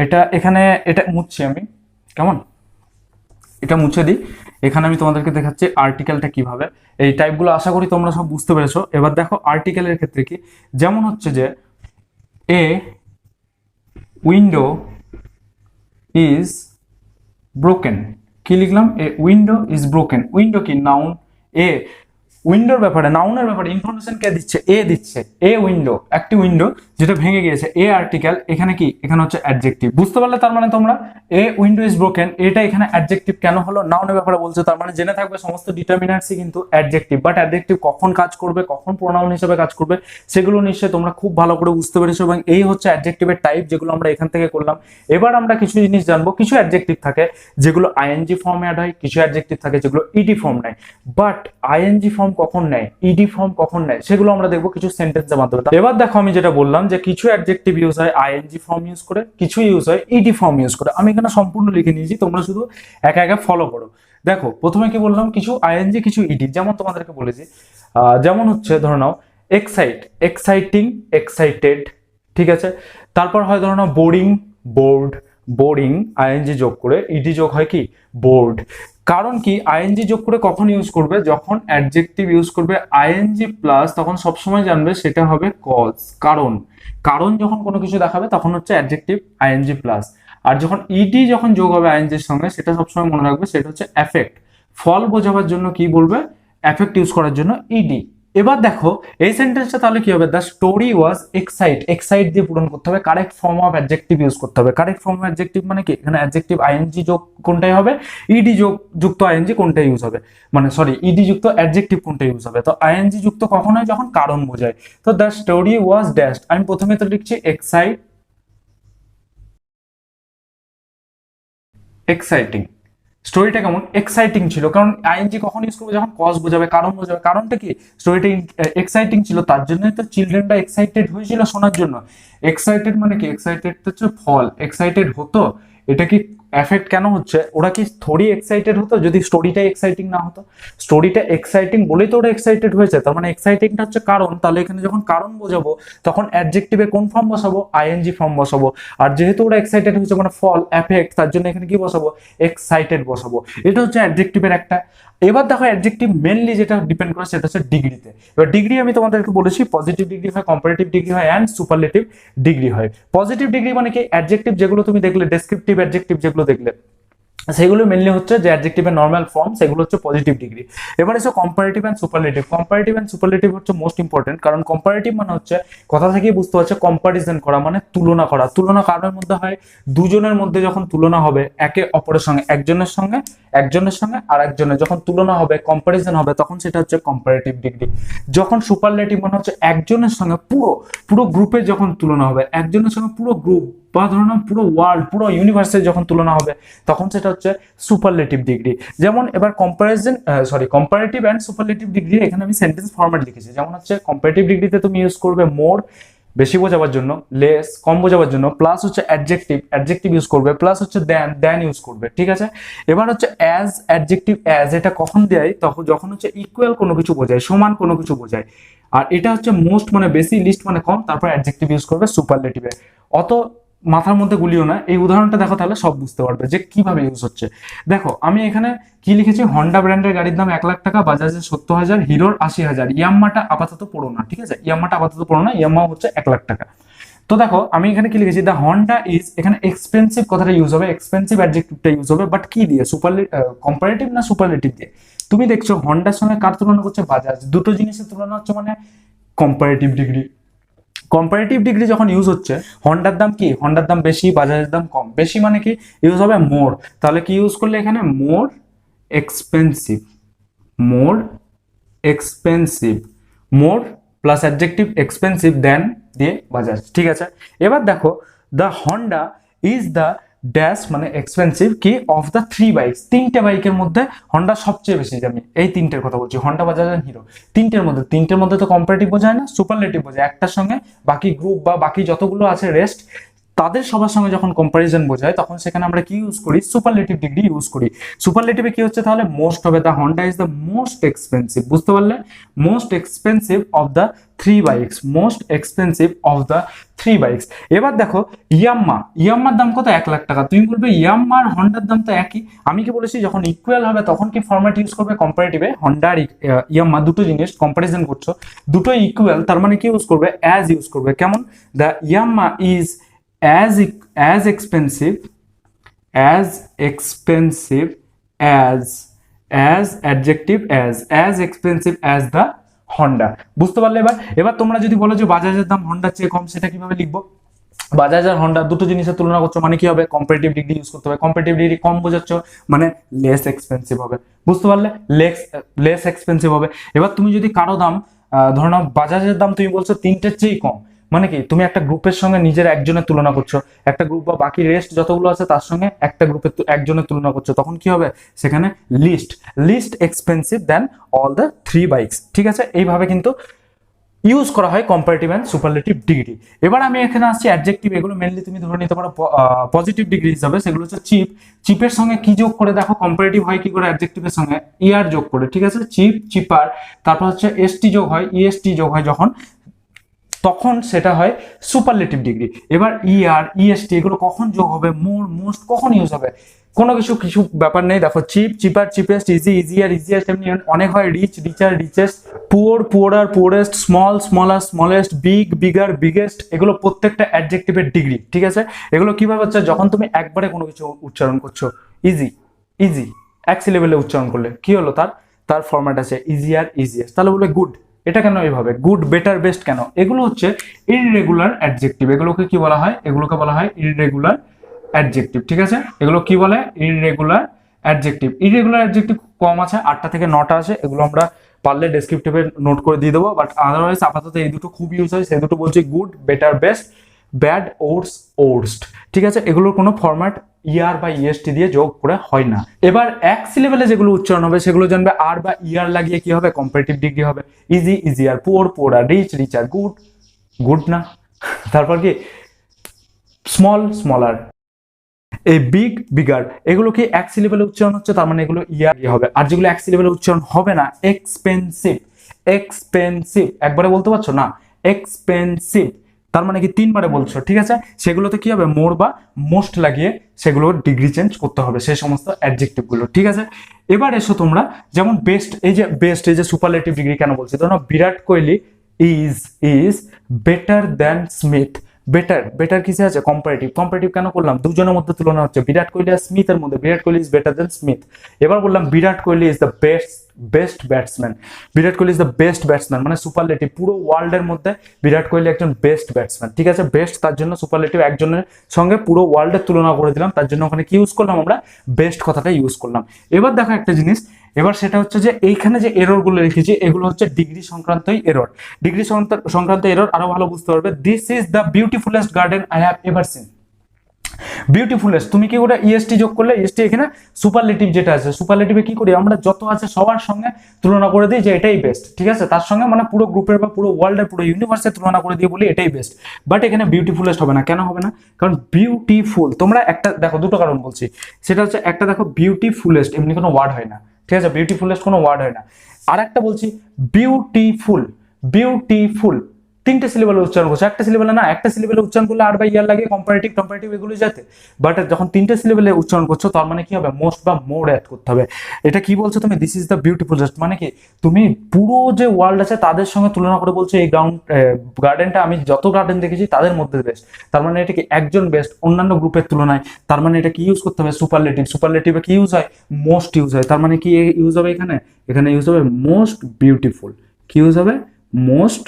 এটা এখানে, এটা মুছছি আমি, কেমন, এটা মুছে দিই। এখানে আমি তোমাদেরকে দেখাচ্ছি আর্টিকেলটা কিভাবে, এই টাইপগুলো আশা করি তোমরা সব বুঝতে পেরেছো। এবার দেখো আর্টিকেলের ক্ষেত্রে কি, যেমন হচ্ছে যে এ উইন্ডো ইজ ব্রোকেন, কি লিখলাম, a window is broken, window কি নাউন, এ উইন্ডোর ব্যাপারে নাউনের ব্যাপারে ইনফরমেশন কে দিচ্ছে, এ দিচ্ছে, এ উইন্ডো একটি উইন্ডো যেটা ভেঙে গিয়েছে, এ আর্টিকেল, এখানে কি এখানে হচ্ছে অ্যাডজেক্টিভ। বুঝতে পারলে তার মানে তোমরা, এ উইন্ডো ইজ ব্রোকেন এটা এখানে অ্যাডজেক্টিভ কেন হলো, নাউনের ব্যাপারে বলছে, তার মানে জেনে থাকবে সমস্ত ডিটারমিনান্টসই কিন্তু অ্যাডজেক্টিভ, বাট অ্যাডজেক্টিভ কখন কাজ করবে, কখন প্রোনাউন হিসেবে কাজ করবে, সেগুলো নিশ্চয়ই তোমরা খুব ভালো করে বুঝতে পেরেছো। এবং এই হচ্ছে অ্যাডজেক্টিভের টাইপ, যেগুলো আমরা এখান থেকে করলাম। এবার আমরা কিছু জিনিস জানবো, কিছু অ্যাডজেক্টিভ থাকে যেগুলো আইএনজি ফর্মে অ্যাড হয়, কিছু অ্যাডজেক্টিভ থাকে যেগুলো ইডি ফর্ম নেয়। বাট আইএনজি ফর্ম কখন নেয়, ইডি ফর্ম কখন নেয়, সেগুলো আমরা দেখবো কিছু সেন্টেন্সের মাধ্যমে। এবার দেখো আমি যেটা বললাম যে কিছু অ্যাডজেক্টিভ ইউজ হয় আইএনজি ফর্ম ইউজ করে, কিছু ইউজ হয় ইডি ফর্ম ইউজ করে। আমি এখানে সম্পূর্ণ লিখে নিয়েছি, তোমরা শুধু একা একা ফলো করো। দেখো প্রথমে কি বললাম, কিছু আইএনজি কিছু ইডি, যেমন তোমাদেরকে বলেছি, যেমন হচ্ছে ধরে নাও এক্সাইট, এক্সাইটিং, এক্সাইটেড, ঠিক আছে। তারপর হয় ধরো না বোরিং, বোর্ড, বোরিং আইএনজি যোগ করে ইডি যোগ হয় কি বোর্ড। কারণ কি আইএনজি যোগ করে কখন ইউজ করবে, যখন অ্যাডজেক্টিভ ইউজ করবে আইএনজি প্লাস, তখন সবসময় জানবে সেটা হবে কজ, কারণ। কারণ যখন কোনো কিছু দেখাবে তখন হচ্ছে অ্যাডজেক্টিভ আইএনজি প্লাস। আর যখন ইডি যখন যোগ হবে আইএনজির সঙ্গে, সেটা সবসময় মনে রাখবে সেটা হচ্ছে এফেক্ট। ফল বোঝাবার জন্য কি বলবে, এফেক্ট ইউজ করার জন্য ইডি। এবার দেখো এই সেন্টেন্সটা তাহলে কি হবে, the story was excite, excite দিয়ে পূরণ করতে হবে, correct form of adjective use করতে হবে। কারেক্ট ফর্ম অফ অ্যাডজেক্টিভ মানে কি, এখানে অ্যাডজেক্টিভ আইএনজি যোগ কোনটাই হবে, ইডি যোগ যুক্ত আইএনজি কোনটা ইউজ হবে, মানে সরি ইডি যুক্ত অ্যাডজেক্টিভ কোনটা ইউজ হবে। তো আইএনজি যুক্ত কখন হয়, যখন কারণ বোঝায়। তো দ্য স্টোরি ওয়াজ ড্যাশড, আমি প্রথমে তো লিখছি এক্সাইটিং। স্টোরিটা কেমন এক্সাইটিং ছিল, কারণ আইএনজি কখন ইউজ করবে, যখন কজ বোঝাবে, কারণ বোঝাবে। কারণটা কি, স্টোরিটা এক্সাইটিং ছিল, তার জন্যই তো চিলড্রেনরা এক্সাইটেড হয়েছিল শোনার জন্য। এক্সাইটেড মানে কি, এক্সাইটেড হচ্ছে ফল, এক্সাইটেড হতো। এটা কি এফেক্ট কেন হচ্ছে, ওরা কি থোড়ি এক্সাইটেড হতো যদি স্টোরিটা এক্সাইটিং না হতো? স্টোরিটা এক্সাইটিং বলেই তো ওরা এক্সাইটেড হয়েছে, তার মানে এক্সাইটিংটা হচ্ছে কারণ। তাহলে এখানে যখন কারণ বোঝাবো তখন অ্যাডজেক্টিভে কোন ফর্ম বসাবো, আইএনজি ফর্ম বসাবো। আর যেহেতু ওরা এক্সাইটেড হয়েছে মানে ফল এফেক্ট, তার জন্য এখানে কি বসাবো, এক্সাইটেড বসাবো। এটা হচ্ছে অ্যাডজেক্টিভের একটা। এবার দেখো অ্যাডজেক্টিভ মেনলি যেটা ডিপেন্ড করে সেটা হচ্ছে ডিগ্রিতে। এবার ডিগ্রি আমি তোমাদেরকে বলেছি পজিটিভ ডিগ্রি হয়, কম্পারেটিভ ডিগ্রি হয় অ্যান্ড সুপারলেটিভ ডিগ্রি হয়। পজিটিভ ডিগ্রি মানে কি, অ্যাডজেক্টিভ যেগুলো তুমি দেখলে, ডেসক্রিপটিভ অ্যাডজেক্টিভ যেগুলো দেখলে, সেগুলো মেনলি হচ্ছে যে অ্যাডজেক্টিভের নরমাল ফর্ম, সেগুলো হচ্ছে পজিটিভ ডিগ্রি। এবার এসে comparative and superlative. Comparative and superlative হচ্ছে মোস্ট ইম্পর্টেন্ট, কারণ কম্পারেটিভ মানে হচ্ছে কথা থেকেই বুঝতে পারছে কম্পারিজন করা, মানে তুলনা করা। তুলনা কারোর মধ্যে হয়, দুজনের মধ্যে যখন তুলনা হবে একে অপরের সঙ্গে, একজনের সঙ্গে আর একজনের যখন তুলনা হবে, কম্পারিজন হবে, তখন সেটা হচ্ছে কম্পারেটিভ ডিগ্রি। যখন সুপারলেটিভ মানে হচ্ছে একজনের সঙ্গে পুরো গ্রুপের যখন তুলনা হবে, একজনের সঙ্গে পুরো গ্রুপ বা ধরুন পুরো ওয়ার্ল্ড, পুরো ইউনিভার্সের যখন তুলনা হবে, তখন সেটা হচ্ছে সুপারলেটিভ ডিগ্রি। যেমন এবার কম্পারেটিভ এন্ড সুপারলেটিভ ডিগ্রি এখানে আমি সেন্টেন্স ফরম্যাট লিখেছি। যেমন হচ্ছে কম্পারেটিভ ডিগ্রিতে তুমি ইউজ করবে মোর, বেশি বোঝাবার জন্য, লেস কম বোঝাবার জন্য, প্লাস হচ্ছে অ্যাডজেক্টিভ ইউজ করবে, প্লাস হচ্ছে দেন ইউজ করবে, ঠিক আছে। এবার হচ্ছে অ্যাজ, অ্যাডজেক্টিভ অ্যাজ, এটা কখন দেয়, তখন যখন হচ্ছে ইকুয়াল কোনো কিছু বোঝায়, সমান কোনো কিছু বোঝায়। আর এটা হচ্ছে মোস্ট মানে বেশি, লিস্ট মানে কম, তারপর অ্যাডজেক্টিভ ইউজ করবে সুপারলেটিভে। অত মাথার মধ্যে গুলিও না, এই উদাহরণটা দেখো তাহলে সব বুঝতে পারবে যে কিভাবে ইউজ হচ্ছে। দেখো আমি এখানে কি লিখেছি, হন্ডা ব্র্যান্ডের গাড়ির দাম 1,00,000 টাকা, বাজাজের 70,000, হিরোর 80,000, ইয়াম্মাটা আপাতত পড়ো না, ঠিক আছে, ইয়াম্মাটা আপাতত পড়ো না, ইয়াম্মা হচ্ছে 1,00,000 টাকা। তো দেখো আমি এখানে কি লিখেছি, দ্য হন্ডা ইজ, এখানে এক্সপেন্সিভ কথাটা ইউজ হবে, এক্সপেন্সিভ অ্যাডজেক্টিভটা ইউজ হবে, বাট কি দিয়ে, কম্পারেটিভ না সুপারলেটিভ দিয়ে? তুমি দেখছো হন্ডার সঙ্গে কার তুলনা করছে, বাজাজ, দুটো জিনিসের তুলনা হচ্ছে, মানে কম্পারেটিভ ডিগ্রি। কম্পারেটিভ ডিগ্রি যখন ইউজ হচ্ছে, হন্ডার দাম কি, হন্ডার দাম বেশি, বাজাজের দাম কম, বেশি মানে কি ইউজ হবে মোর। তাহলে কি ইউজ করলে এখানে, মোর এক্সপেন্সিভ, মোর এক্সপেন্সিভ, মোর প্লাস অ্যাডজেক্টিভ এক্সপেন্সিভ দেন দিয়ে বাজাজ, ঠিক আছে। এবার দেখো the Honda is the dash মানে এক্সপেন্সিভ কি, অফ দ্য 3 বাইকস, তিনটে বাইকের মধ্যে হন্ডা সবচেয়ে বেশি দামি। এই তিনটের কথা বলছি, হন্ডা, বাজাজ আর হিরো। তিনটের মধ্যে তো কম্পারেটিভ বোঝায় না, সুপারলেটিভ বোঝায়। একটার সঙ্গে বাকি গ্রুপ বা বাকি যতগুলো আছে রেস্ট, তাদের সবার সঙ্গে যখন কম্পারিজন বোঝায়, তখন সেখানে আমরা কি ইউজ করি, সুপারলেটিভ ডিগ্রি ইউজ করি। সুপারলেটিভে কি হচ্ছে তাহলে, মোস্ট হবে, the Honda is the most expensive, বুঝতে পারলে, most expensive of the 3 bikes, most expensive of the 3 bikes. এবার দেখো ইয়াম্মার দাম কত, 1,00,000 টাকা। তুমি বলবে ইয়াম্মা আর হন্ডার দাম তো একই। আমি কি বলেছি, যখন ইকুয়াল হবে তখন কি ফরম্যাট ইউজ করবে, কম্পারেটিভে হন্ডা আর ইয়াম্মা দুটো জিনিস কম্পারিজন করছো, দুটো ইকুয়াল, তার মানে কি ইউজ করবে, অ্যাজ ইউজ করবে। কেমন, the ইয়াম্মা is as expensive as adjective as expensive as the Honda, বুঝতে পারলে? এবার তোমরা যদি বলো যে বাজাজের দাম হন্ডার চেয়ে কম, সেটা কিভাবে লিখবো, বাজাজ আর হন্ডা দুটো জিনিসের তুলনা করছো, মানে কি হবে, কম্পারেটিভ ডিগ্রি ইউজ করতে হবে। কম্পারেটিভ ডিগ্রি কম বোঝাচ্ছ মানে লেস এক্সপেন্সিভ হবে, বুঝতে পারলে, লেস এক্সপেন্সিভ হবে। এবার তুমি যদি কারো দাম, ধরো না বাজাজের দাম তুমি বলছো 3টের চেয়ে কম, মানে কি তুমি একটা গ্রুপের সঙ্গে নিজের একজনের তুলনা করছো, একটা গ্রুপ বা বাকি রেস্ট যতগুলো আছে তার সঙ্গে একটা গ্রুপের একজনের তুলনা করছো, তখন কি হবে, সেখানে least expensive than all the 3 bikes, ঠিক আছে। এইভাবে কিন্তু ইউজ করা হয় কম্পারেটিভ এন্ড সুপারলেটিভ ডিগ্রি। এবার আমি এখানে আসছি অ্যাডজেক্টিভ, এগুলো মেনলি তুমি ধরে নিতে পারো পজিটিভ ডিগ্রি হিসাবে। সেগুলো হচ্ছে চিপের সঙ্গে কি যোগ করে, দেখো কম্পারেটিভ হয় কি করে, অ্যাডজেক্টিভের সঙ্গে ইয়ার যোগ করে, ঠিক আছে, চিপার। তারপর হচ্ছে এসটি যোগ হয়, ইএসটি যোগ হয় যখন তখন সেটা হয় সুপারলেটিভ ডিগ্রি। এবার ইয়ার, ইএসটি এগুলো কখন যোগ হবে, মোর, মোস্ট কখন ইউজ হবে, কোনো কিছু ব্যাপার নেই। দেখো cheap, cheaper, cheapest, easy, easier, easiest, এমনি অনেক হয়, rich, richer, richest, poor, poorer, poorest, small, smaller, smallest, big, bigger, biggest, এগুলো প্রত্যেকটা অ্যাডজেক্টিভের ডিগ্রি, ঠিক আছে। এগুলো কিভাবে হচ্ছে, যখন তুমি একবারে কোনো কিছু উচ্চারণ করছো, ইজি, ইজি এক সিলেবেলে উচ্চারণ করলে কি হলো, তার ফরম্যাট আছে ইজিয়ার, ইজিয়েস্ট, তাহলে বলবে গুড। এটা কেন এইভাবে গুড, বেটার, বেস্ট কেন, এগুলো হচ্ছে ইররেগুলার অ্যাডজেক্টিভ। এগুলোকে কি বলা হয়, এগুলোকে বলা হয় ইররেগুলার অ্যাডজেক্টিভ, ঠিক আছে। এগুলো কি বলে, ইররেগুলার অ্যাডজেক্টিভ। ইররেগুলার অ্যাডজেক্টিভ কম আছে, 8টা থেকে 9টা আছে, এগুলো আমরা পারলে ডেসক্রিপটিভে নোট করে দিয়ে দেবো, বাট আদারওয়াইজ আপাতত এই দুটো খুব ইউজ হয়, সেই দুটো বলছি good, better, best, bad, ওর্স, worst, ঠিক আছে। এগুলোর কোনো ফরম্যাট ইয়ার বা ইএসটি দিয়ে যোগ করে হয় না। এবার এক সিলেবেলে যেগুলো উচ্চারণ হবে সেগুলো জানবে আর বা ইয়ার লাগিয়ে কি হবে, কম্পারেটিভ ডিগ্রি হবে। Easy, easier, poor, poorer, rich, richer, good, good না। তারপর কি স্মল, স্মলার, এই বিগ, বিগার, এগুলো কি এক সিলেবেলে উচ্চারণ হচ্ছে, তার মানে এগুলো ইয়ার হবে। আর যেগুলো এক সিলেবেলে উচ্চারণ হবে না, এক্সপেন্সিভ, এক্সপেন্সিভ একবারে বলতে পারছো না, এক্সপেন্সিভ তার মানে কি 3বারে বলছো, ঠিক আছে। সেগুলোতে কি হবে, মোর বা মোস্ট লাগিয়ে সেগুলো ডিগ্রি চেঞ্জ করতে হবে, সেই সমস্ত অ্যাডজেক্টিভ গুলো, ঠিক আছে। এবার এসো তোমরা, যেমন বেস্ট, বেস্ট, এই যে সুপারলেটিভ ডিগ্রি কেন বলছি, ধরো Virat Kohli is better than Smith. Better, better কিসে আছে, কম্পারেটিভ। কম্পারেটিভ কেন করলাম, দুজনের মধ্যে তুলনা হচ্ছে, বিরাট কোহলি আর স্মিথের মধ্যে, Virat Kohli is better then Smith. এবার বললাম Virat Kohli is the best batsman. Virat Kohli is the best batsman মানে সুপারলেটিভ, পুরো ওয়ার্ল্ডের মধ্যে বিরাট কোহলি একজন বেস্ট ব্যাটসম্যান, ঠিক আছে। বেস্ট তার জন্য সুপারলেটিভ, একজনের সঙ্গে পুরো ওয়ার্ল্ডের তুলনা করে দিলাম, তার জন্য ওখানে কি ইউজ করলাম, আমরা বেস্ট কথাটা ইউজ করলাম। এবার দেখো একটা জিনিস, এবার সেটা হচ্ছে যে এইখানে যে এরর গুলো লিখেছি এগুলো হচ্ছে ডিগ্রি সংক্রান্তই এরর। ডিগ্রি সংক্রান্ত এরর আরো ভালো বুঝতে পারবে। This is the beautifulest garden I have ever seen. Beautifulest, তুমি কি করে ইএসটি যোগ করলে, ইএসটি এখানে সুপারলেটিভ যেটা আছে, সুপারলেটিভে কি করি আমরা, যত আছে সবার সঙ্গে তুলনা করে দিই যে এটাই বেস্ট, ঠিক আছে। তার সঙ্গে মানে পুরো গ্রুপের বা পুরো ওয়ার্ল্ডের, পুরো ইউনিভার্সের তুলনা করে দিয়ে বলি এটাই বেস্ট। বাট এখানে বিউটিফুলেস্ট হবে না, কেন হবে না, কারণ বিউটিফুল, তোমরা একটা দেখো, দুটো কারণ বলছি, সেটা হচ্ছে একটা দেখো বিউটিফুলেস্ট এমনি কোনো ওয়ার্ড হয় না, ঠিক আছে, বিউটিফুলেস্ট কোনো ওয়ার্ড হয় না। আর একটা বলছি বিউটিফুল, বিউটিফুল 3টে সিলেবেলে উচ্চারণ করছে, একটা সিলেবেলে না, একটা সিলেবেলে উচ্চারণ করলে আর বা ইয়ার লাগে, কম্পারেটিভ, কম্পারেটিভ এগুলো যাতে। বাট যখন 3টে সিলেবেলে উচ্চারণ করছো তার মানে কি হবে, মোস্ট বা মোর অ্যাড করতে হবে। এটা কি বলছো তুমি, দিস ইজ দ্য বিউটিফুলেস্ট, মানে কি তুমি পুরো যে ওয়ার্ল্ড আছে তাদের সঙ্গে তুলনা করে বলছো এই গার্ডেনটা আমি যত গার্ডেন দেখেছি তাদের মধ্যে বেস্ট। তার মানে এটা কি একজন বেস্ট অন্যান্য গ্রুপের তুলনায়, তার মানে এটা কি ইউজ করতে হবে, সুপারলেটিভ। সুপারলেটিভে কি ইউজ হয়, মোস্ট ইউজ হয়, তার মানে কি ইউজ হবে এখানে, এখানে ইউজ হবে মোস্ট বিউটিফুল। কি ইউজ হবে, most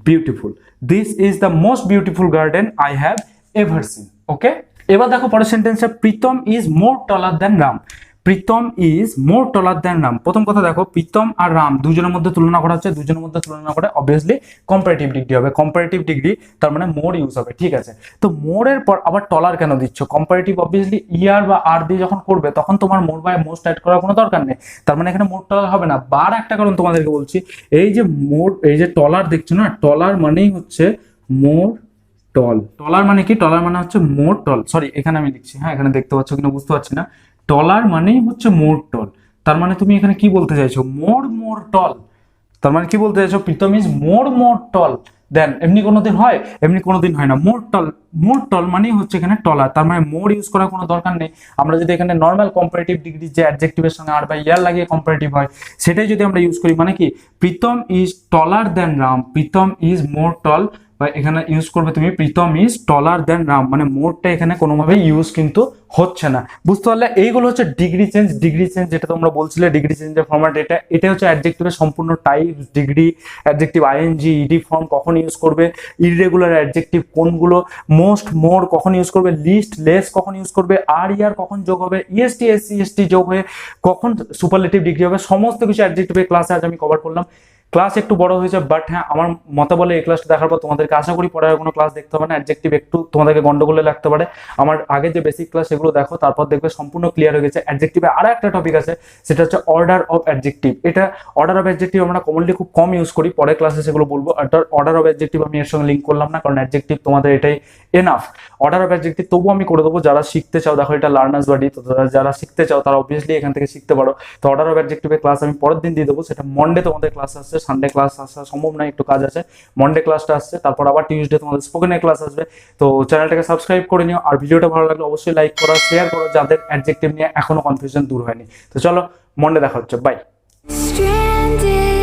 beautiful. This is the most beautiful garden I have ever seen. Okay, এবার দেখো পরের সেন্টেন্সে, Pritam is more taller than Ram. Pritam is more taller than Ram. প্রথম কথা দেখো, প্রীতম আর রাম দুজনের মধ্যে তুলনা করা হচ্ছে, দুজনের মধ্যে তুলনা করে অবভিয়াসলি কম্পারেটিভ ডিগ্রি হবে। কম্পারেটিভ ডিগ্রি তার মানে মোর ইউজ হবে, ঠিক আছে। তো মোরের পর আবার টলার কেন দিচ্ছ, কম্পারেটিভ অবভিয়াসলি ইয়ার বা আর দিয়ে যখন করবে তখন তোমার মোর বাই মোস্ট অ্যাড করার কোনো দরকার নেই, তার মানে এখানে মোর টলার হবে না। বার একটা কারণ তোমাদেরকে বলছি, এই যে মোর, এই যে টলার দেখছো না, টলার মানেই হচ্ছে মোর টল। টলার মানে কি, টলার মানে হচ্ছে মোর টল, সরি এখানে আমি লিখছি, হ্যাঁ এখানে দেখতে পাচ্ছ কিনা বুঝতে পারছি না, টলার মানেই হচ্ছে মোর টল। তার মানে তুমি এখানে কি বলতে চাইছো, মোর মোর টল, তার মানে কি বলতে চাইছো, প্রীতম ইজ মোর মোর টল দেন। এমনি কোনোদিন হয়, এমনি কোনোদিন হয় না। মোর টল, মোর টল মানেই হচ্ছে এখানে টলার, তার মানে মোর ইউজ করার কোনো দরকার নেই। আমরা যদি এখানে নর্মাল কম্পারেটিভ ডিগ্রি যে অ্যাডজেক্টিভের সঙ্গে আর বা ইয়ার লাগিয়ে কম্পারেটিভ হয় সেটাই যদি আমরা ইউজ করি, মানে কি Pritam is taller then Ram, Pritam is more tall, বা এখানে ইউজ করবে তুমি Pritam is taller then Ram, মানে মোরটা এখানে কোনোভাবে ইউজ কিন্তু হচ্ছে না। বুঝতে পারলে, এইগুলো হচ্ছে ডিগ্রি চেঞ্জ। ডিগ্রি চেঞ্জ যেটা তোমরা বলছিলে, ডিগ্রি চেঞ্জের ফরম্যাট এটা হচ্ছে অ্যাডজেক্টিভের সম্পূর্ণ type, degree, adjective ING, ED form কখন ইউজ করবে, ইররেগুলার অ্যাডজেক্টিভ কোনগুলো, মোস্ট, মোর কখন ইউজ করবে, লিস্ট, লেস কখন ইউজ করবে, আর ইয়ার কখন যোগ হবে, ইএসটি, এসসি, এসটি যোগ হয়ে কখন সুপারলেটিভ ডিগ্রি হবে, সমস্ত কিছু অ্যাডজেক্টিভের ক্লাসে আজ আমি কভার করলাম। ক্লাস একটু বড় হয়েছে, বাট হ্যাঁ আমার মতে বলে এই ক্লাসটা দেখার পর তোমাদেরকে আশা করি পরে আর কোনো ক্লাস দেখতে হবে না। অ্যাডজেক্টিভ একটু তোমাদেরকে গন্ডগোলে লাগতে পারে, আমার আগে যে বেসিক ক্লাস সেগুলো দেখো, তারপর দেখবে সম্পূর্ণ ক্লিয়ার হয়ে গেছে। অ্যাডজেক্টিভে আরো একটা টপিক আছে, সেটা হচ্ছে অর্ডার অফ অ্যাডজেক্টিভ। এটা অর্ডার অফ অ্যাডজেক্টিভ আমরা কমনলি খুব কম ইউজ করি, পরে ক্লাসে সেগুলো বলবো। অর্ডার অফ অ্যাডজেক্টিভ আমি এর সঙ্গে লিঙ্ক করলাম না, কারণ অ্যাডজেক্টিভ তোমাদের এটাই এনাফ। অর্ডার অফ অ্যাডজেক্টিভ তবুও আমি করে দেবো, যারা শিখতে চাও, দেখো এটা লার্নার্স বাডি, তো যারা শিখতে চাও তারা অবভিয়াসলি এখান থেকে শিখতে পারো। তো অর্ডার অফ অ্যাডজেক্টিভের ক্লাস আমি পরের দিন দিয়ে দেবো, সেটা মন্ডে তোমাদের ক্লাস আছে, আসছে, সানডে ক্লাস আসা সম্ভব নয়, একটু কাজ আছে। মন্ডে ক্লাসটা আসছে, তারপর আবার টিউসডে তোমাদের স্পোকেনের ক্লাস আসবে। তো চ্যানেলটাকে সাবস্ক্রাইব করে নিও, আর ভিডিওটা ভালো লাগলে অবশ্যই লাইক করো, শেয়ার করো যাদের অ্যাডজেক্টিভ নিয়ে এখনো কনফিউশন দূর হয়নি। তো চলো, মন্ডে দেখা হচ্ছে, বাই। Stranded